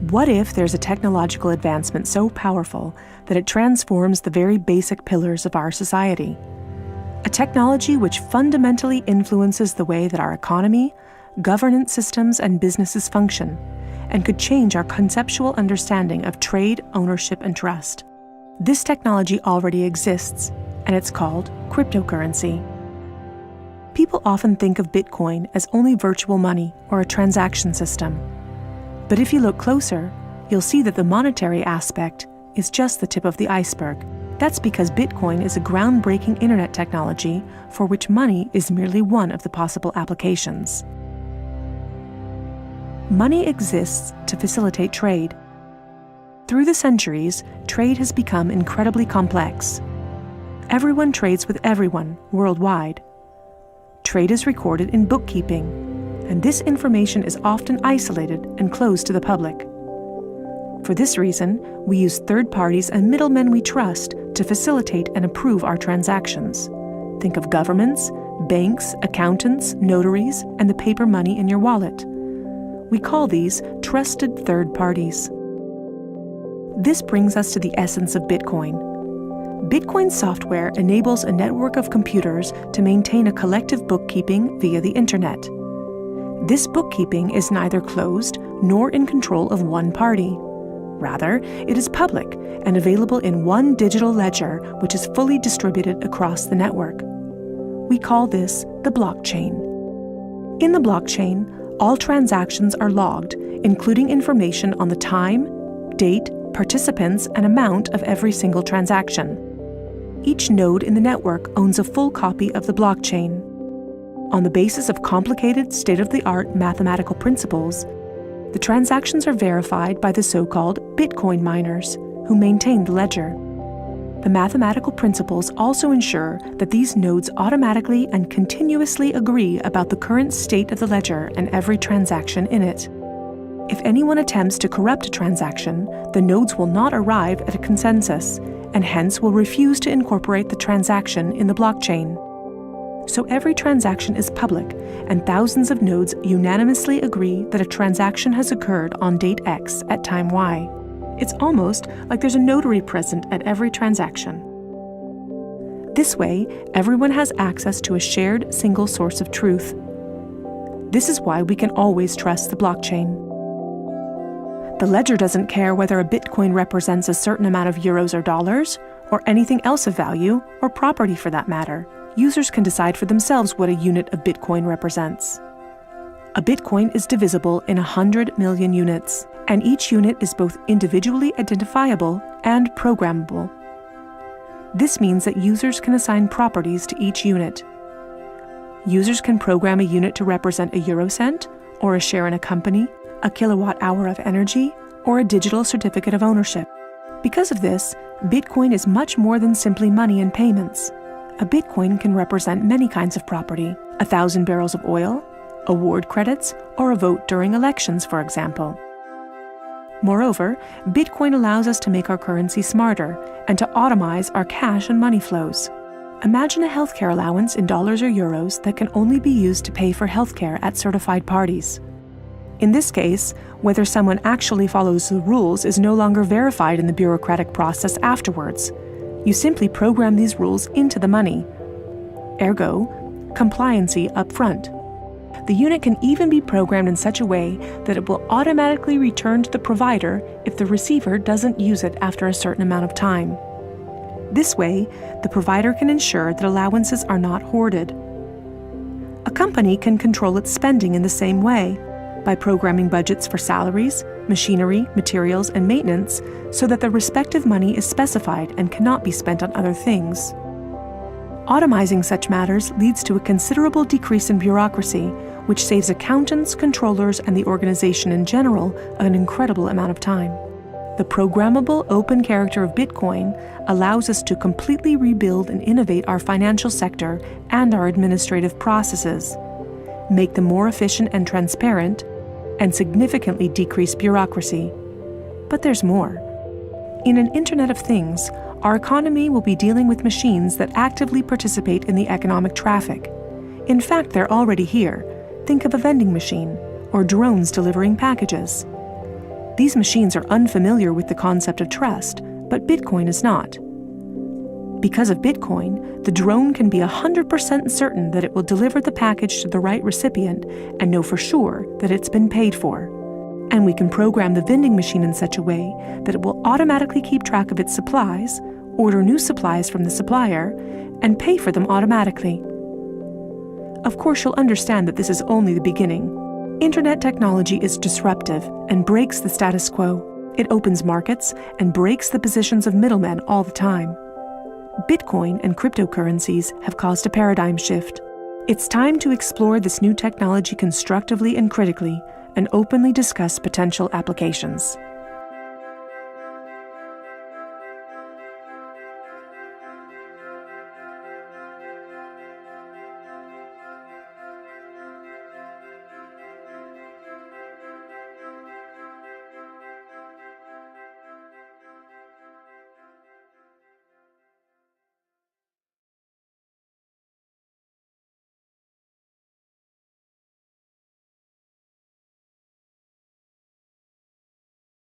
What if there's a technological advancement so powerful that it transforms the very basic pillars of our society? A technology which fundamentally influences the way that our economy, governance systems, and businesses function, and could change our conceptual understanding of trade, ownership, and trust. This technology already exists, and it's called cryptocurrency. People often think of Bitcoin as only virtual money or a transaction system. But if you look closer, you'll see that the monetary aspect is just the tip of the iceberg. That's because Bitcoin is a groundbreaking internet technology for which money is merely one of the possible applications. Money exists to facilitate trade. Through the centuries, trade has become incredibly complex. Everyone trades with everyone worldwide. Trade is recorded in bookkeeping, and this information is often isolated and closed to the public. For this reason, we use third parties and middlemen we trust to facilitate and approve our transactions. Think of governments, banks, accountants, notaries, and the paper money in your wallet. We call these trusted third parties. This brings us to the essence of Bitcoin. Bitcoin software enables a network of computers to maintain a collective bookkeeping via the internet. This bookkeeping is neither closed nor in control of one party. Rather, it is public and available in one digital ledger which is fully distributed across the network. We call this the blockchain. In the blockchain, all transactions are logged, including information on the time, date, participants, and amount of every single transaction. Each node in the network owns a full copy of the blockchain. On the basis of complicated, state-of-the-art mathematical principles, the transactions are verified by the so-called Bitcoin miners, who maintain the ledger. The mathematical principles also ensure that these nodes automatically and continuously agree about the current state of the ledger and every transaction in it. If anyone attempts to corrupt a transaction, the nodes will not arrive at a consensus, and hence will refuse to incorporate the transaction in the blockchain. So every transaction is public, and thousands of nodes unanimously agree that a transaction has occurred on date X at time Y. It's almost like there's a notary present at every transaction. This way, everyone has access to a shared single source of truth. This is why we can always trust the blockchain. The ledger doesn't care whether a Bitcoin represents a certain amount of euros or dollars, or anything else of value, or property for that matter. Users can decide for themselves what a unit of Bitcoin represents. A Bitcoin is divisible in 100 million units, and each unit is both individually identifiable and programmable. This means that users can assign properties to each unit. Users can program a unit to represent a eurocent, or a share in a company, a kilowatt-hour of energy, or a digital certificate of ownership. Because of this, Bitcoin is much more than simply money and payments. A Bitcoin can represent many kinds of property: 1,000 barrels of oil, award credits, or a vote during elections, for example. Moreover, Bitcoin allows us to make our currency smarter and to automize our cash and money flows. Imagine a healthcare allowance in dollars or euros that can only be used to pay for healthcare at certified parties. In this case, whether someone actually follows the rules is no longer verified in the bureaucratic process afterwards. You simply program these rules into the money. Ergo, compliancy up front. The unit can even be programmed in such a way that it will automatically return to the provider if the receiver doesn't use it after a certain amount of time. This way, the provider can ensure that allowances are not hoarded. A company can control its spending in the same way, by programming budgets for salaries, machinery, materials, and maintenance so that the respective money is specified and cannot be spent on other things. Automizing such matters leads to a considerable decrease in bureaucracy, which saves accountants, controllers, and the organization in general an incredible amount of time. The programmable open character of Bitcoin allows us to completely rebuild and innovate our financial sector and our administrative processes, make them more efficient and transparent, and significantly decrease bureaucracy. But there's more. In an Internet of Things, our economy will be dealing with machines that actively participate in the economic traffic. In fact, they're already here. Think of a vending machine, or drones delivering packages. These machines are unfamiliar with the concept of trust, but Bitcoin is not. Because of Bitcoin, the drone can be 100% certain that it will deliver the package to the right recipient and know for sure that it's been paid for. And we can program the vending machine in such a way that it will automatically keep track of its supplies, order new supplies from the supplier, and pay for them automatically. Of course, you'll understand that this is only the beginning. Internet technology is disruptive and breaks the status quo. It opens markets and breaks the positions of middlemen all the time. Bitcoin and cryptocurrencies have caused a paradigm shift. It's time to explore this new technology constructively and critically, and openly discuss potential applications.